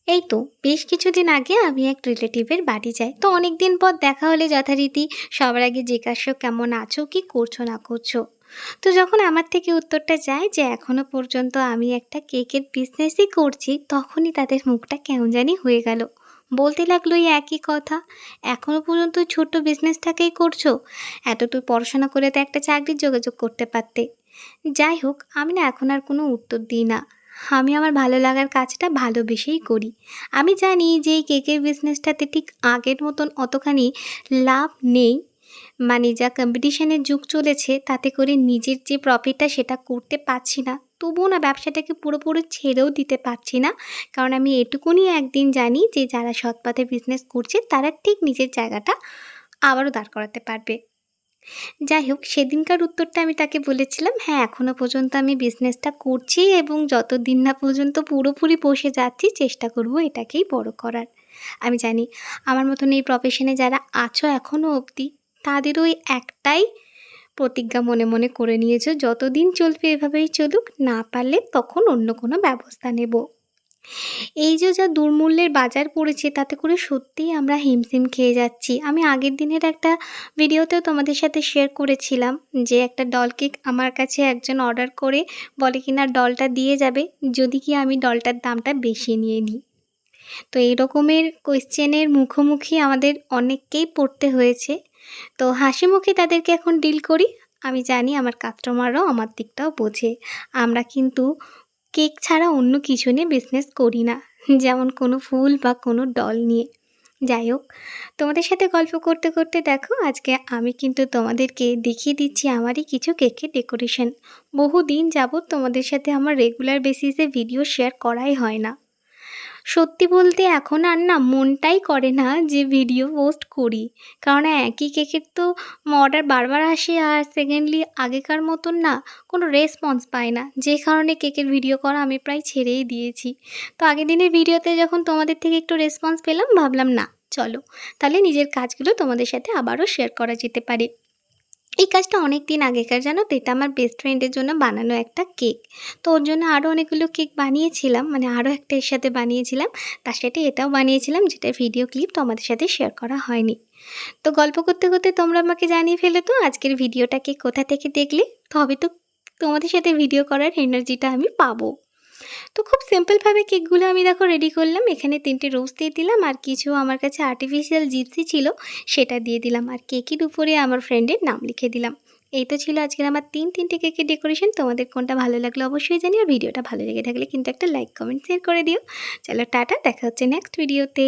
এই তো বেশ কিছুদিন আগে আমি এক রিলেটিভের বাড়ি যাই। তো অনেকদিন পর দেখা হলে যথারীতি সবার আগে জিজ্ঞাসা কেমন আছো, কি করছো না করছো। তো যখন আমার থেকে উত্তরটা যায় যে এখনো পর্যন্ত আমি একটা কেকের বিজনেসই করছি, তখনই তাদের মুখটা কেমন জানি হয়ে গেল। বলতে লাগলো এই একই কথা, এখনো পর্যন্ত ওই ছোট্ট বিজনেসটাকেই করছো। এতটুকু পড়াশোনা করে তো একটা চাকরির যোগাযোগ করতে পারতে। যাই হোক, আমি না এখন আর কোনো উত্তর দিই না। আমি আমার ভালো লাগার কাজটা ভালোবেসেই করি। আমি জানি যে এই কেকের বিজনেসটাতে ঠিক আগের মতন অতখানি লাভ নেই। মানে যা কম্পিটিশনের যুগ চলেছে তাতে করে নিজের যে প্রফিটটা সেটা করতে পারছি না। তবুও না ব্যবসাটাকে পুরোপুরি ছেড়েও দিতে পারছি না। কারণ আমি এটুকুনি একদিন জানি যে যারা সৎ পথে বিজনেস করছে তারা ঠিক নিজের জায়গাটা আবারও দাঁড় করাতে পারবে। যাই হোক, সেদিনকার উত্তরটা আমি তাকে বলেছিলাম, হ্যাঁ, এখনো পর্যন্ত আমি বিজনেসটা করছি এবং যতদিন না পর্যন্ত পুরোপুরি বসে যাচ্ছি চেষ্টা করব এটাকেই বড় করার। আমি জানি আমার মতন এই প্রফেশনে যারা আছো এখনও অবধি, তাদেরও ওই একটাই প্রতিজ্ঞা মনে মনে করে নিয়েছো, যতদিন চলবে এভাবেই চলুক, না পারলে তখন অন্য কোনো ব্যবস্থা নেব। এই যে যা দুর্মূল্যের বাজার পড়েছে তাতে করে সত্যিই আমরা হিমশিম খেয়ে যাচ্ছি। আমি আগের দিনের একটা ভিডিওতেও তোমাদের সাথে শেয়ার করেছিলাম যে একটা ডল কেক আমার কাছে একজন অর্ডার করে বলে কিনা ডলটা দিয়ে যাবে যদি কি আমি ডলটার দামটা বেশি নিয়ে নিই। তো এই রকমের কোয়েশ্চেনের মুখোমুখি আমাদের অনেককেই পড়তে হয়েছে। তো হাসি মুখে তাদেরকে এখন ডিল করি। আমি জানি আমার কাস্টমাররাও আমার দিকটাও বোঝে। আমরা কিন্তু কেক ছাড়া অন্য কিছু নিয়ে বিজনেস করি না, যেমন কোনো ফুল বা কোনো ডল নিয়ে। যাই হোক, তোমাদের সাথে গল্প করতে করতে দেখো আজকে আমি কিন্তু তোমাদেরকে দেখিয়ে দিচ্ছি আমারই কিছু কেকের ডেকোরেশন। বহুদিন যাবৎ তোমাদের সাথে আমার রেগুলার বেসিসে ভিডিও শেয়ার করাই হয় না। সত্যি বলতে এখন আর না মনটাই করে না যে ভিডিও পোস্ট করি। কারণ একই কেকের তো অর্ডার বারবার আসে, আর সেকেন্ডলি আগেকার মতন না কোনো রেসপন্স পাই না, যে কারণে কেকের ভিডিও করা আমি প্রায় ছেড়েই দিয়েছি। তো আগের দিনের ভিডিওতে যখন তোমাদের থেকে একটু রেসপন্স পেলাম, ভাবলাম না, চলো তাহলে নিজের কাজগুলো তোমাদের সাথে আবারও শেয়ার করা যেতে পারে। এই কাজটা অনেক দিন আগেকার, জানো তো, এটা আমার বেস্ট ফ্রেন্ডের জন্য বানানো একটা কেক। তো ওর জন্য আরও অনেকগুলো কেক বানিয়েছিলাম, মানে আরও একটা এর সাথে বানিয়েছিলাম, তার সাথে এটাও বানিয়েছিলাম যেটার ভিডিও ক্লিপ তোমাদের সাথে শেয়ার করা হয়নি। তো গল্প করতে করতে তোমরা আমাকে জানিয়ে ফেলে তো আজকের ভিডিওটাকে কোথা থেকে দেখলে, তবে তো তোমাদের সাথে ভিডিও করার এনার্জিটা আমি পাবো। তো খুব সিম্পলভাবে কেকগুলো আমি দেখো রেডি করলাম। এখানে 3টে রোজ দিয়ে দিলাম, আর কিছু আমার কাছে আর্টিফিশিয়াল জিপসি ছিল সেটা দিয়ে দিলাম, আর কেকের উপরে আমার ফ্রেন্ডের নাম লিখে দিলাম। এই তো ছিল আজকের আমার তিনটে কেকের ডেকোরেশন। তোমাদের কোনটা ভালো লাগলো অবশ্যই জানিও, আর ভিডিওটা ভালো লেগে থাকলে কিন্তু একটা লাইক কমেন্ট শেয়ার করে দিও। চলো টাটা, দেখা হচ্ছে নেক্সট ভিডিওতে।